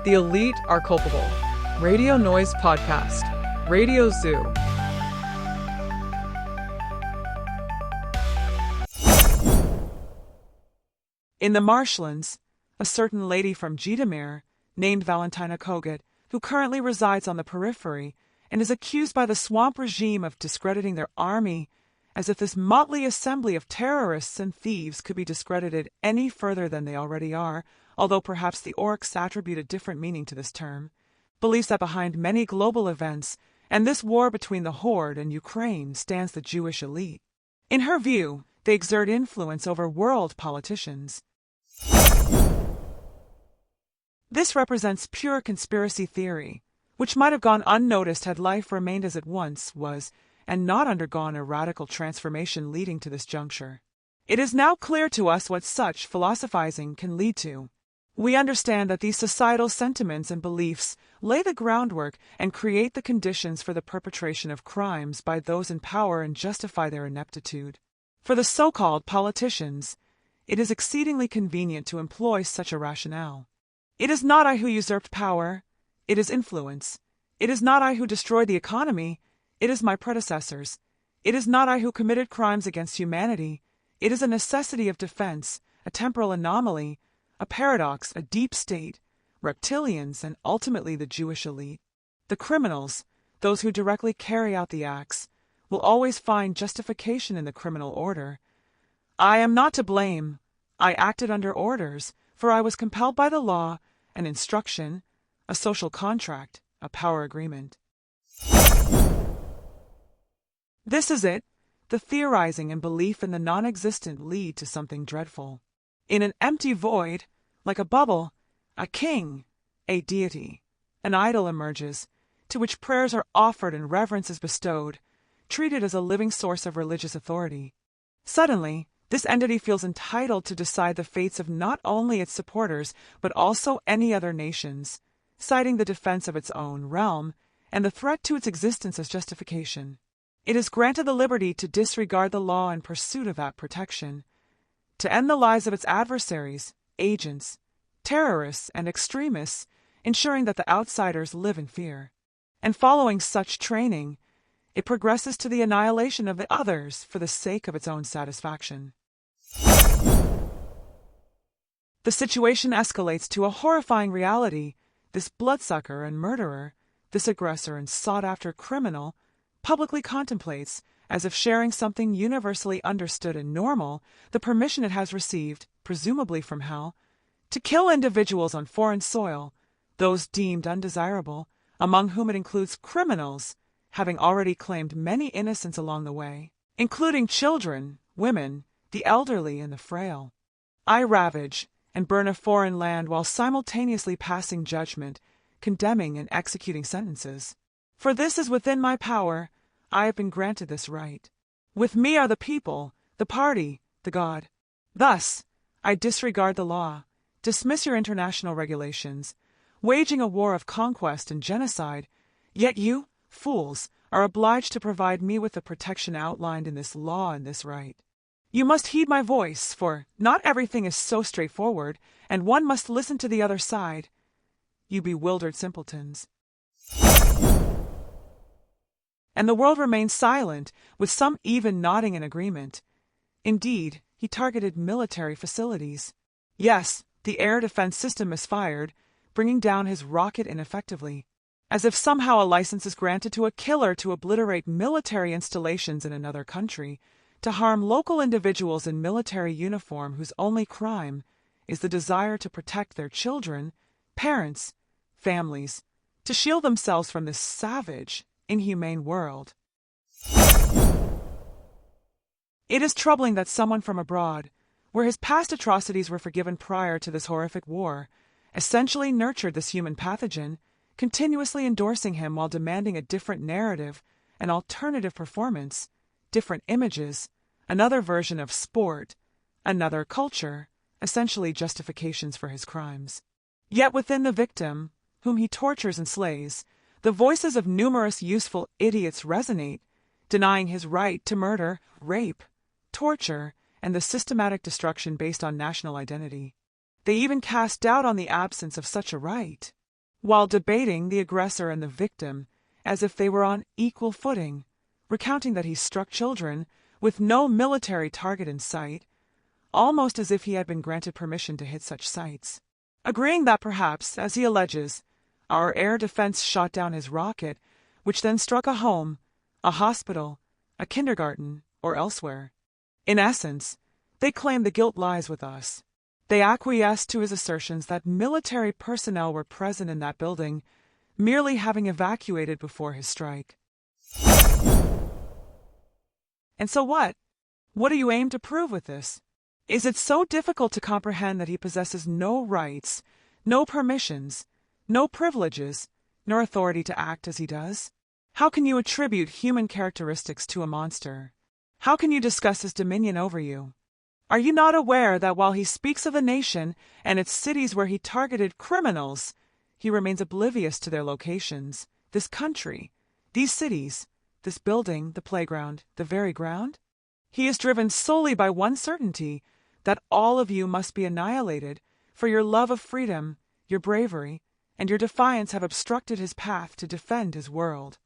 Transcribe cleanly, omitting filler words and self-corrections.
The elite are culpable. Radio Noise Podcast. Radio Zoo. In the marshlands, a certain lady from Jidamir, named Valentina Kogut, who currently resides on the periphery and is accused by the swamp regime of discrediting their army, as if this motley assembly of terrorists and thieves could be discredited any further than they already are, although perhaps the orcs attribute a different meaning to this term, believes that behind many global events and this war between the Horde and Ukraine stands the Jewish elite. In her view, they exert influence over world politicians. This represents pure conspiracy theory, which might have gone unnoticed had life remained as it once was and not undergone a radical transformation leading to this juncture. It is now clear to us what such philosophizing can lead to. We understand that these societal sentiments and beliefs lay the groundwork and create the conditions for the perpetration of crimes by those in power and justify their ineptitude. For the so-called politicians, it is exceedingly convenient to employ such a rationale. It is not I who usurped power, it is influence. It is not I who destroyed the economy, it is my predecessors. It is not I who committed crimes against humanity, it is a necessity of defense, a temporal anomaly, a paradox, a deep state, reptilians, and ultimately the Jewish elite. The criminals, those who directly carry out the acts, will always find justification in the criminal order. I am not to blame. I acted under orders, for I was compelled by the law, an instruction, a social contract, a power agreement. This is it. The theorizing and belief in the non-existent lead to something dreadful. In an empty void, like a bubble, a king, a deity, an idol emerges, to which prayers are offered and reverence is bestowed, treated as a living source of religious authority. Suddenly, this entity feels entitled to decide the fates of not only its supporters, but also any other nations, citing the defense of its own realm and the threat to its existence as justification. It is granted the liberty to disregard the law in pursuit of that protection, to end the lives of its adversaries, agents, terrorists, and extremists, ensuring that the outsiders live in fear. And following such training, it progresses to the annihilation of the others for the sake of its own satisfaction. The situation escalates to a horrifying reality. This bloodsucker and murderer, this aggressor and sought-after criminal, publicly contemplates, as if sharing something universally understood and normal, the permission it has received, presumably from hell, to kill individuals on foreign soil, those deemed undesirable, among whom it includes criminals, having already claimed many innocents along the way, including children, women, the elderly, and the frail. I ravage and burn a foreign land while simultaneously passing judgment, condemning and executing sentences. For this is within my power. I have been granted this right. With me are the people, the party, the God. Thus, I disregard the law, dismiss your international regulations, waging a war of conquest and genocide, yet you, fools, are obliged to provide me with the protection outlined in this law and this right. You must heed my voice, for not everything is so straightforward, and one must listen to the other side. You bewildered simpletons. And the world remained silent, with some even nodding in agreement. Indeed, he targeted military facilities. Yes, the air defense system misfired, bringing down his rocket ineffectively. As if somehow a license is granted to a killer to obliterate military installations in another country, to harm local individuals in military uniform whose only crime is the desire to protect their children, parents, families, to shield themselves from this savage, inhumane world. It is troubling that someone from abroad, where his past atrocities were forgiven prior to this horrific war, essentially nurtured this human pathogen, continuously endorsing him while demanding a different narrative, an alternative performance, different images, another version of sport, another culture, essentially justifications for his crimes. Yet within the victim, whom he tortures and slays, the voices of numerous useful idiots resonate, denying his right to murder, rape, torture, and the systematic destruction based on national identity. They even cast doubt on the absence of such a right. while debating the aggressor and the victim as if they were on equal footing, recounting that he struck children with no military target in sight, almost as if he had been granted permission to hit such sites, agreeing that perhaps, as he alleges, our air defense shot down his rocket, which then struck a home, a hospital, a kindergarten, or elsewhere. In essence, they claim the guilt lies with us. They acquiesce to his assertions that military personnel were present in that building, merely having evacuated before his strike. And so what? What do you aim to prove with this? Is it so difficult to comprehend that he possesses no rights, no permissions, no privileges, nor authority to act as he does? How can you attribute human characteristics to a monster? How can you discuss his dominion over you? Are you not aware that while he speaks of the nation and its cities where he targeted criminals, he remains oblivious to their locations, this country, these cities, this building, the playground, the very ground? He is driven solely by one certainty, that all of you must be annihilated, for your love of freedom, your bravery, and your defiance have obstructed his path to defend his world.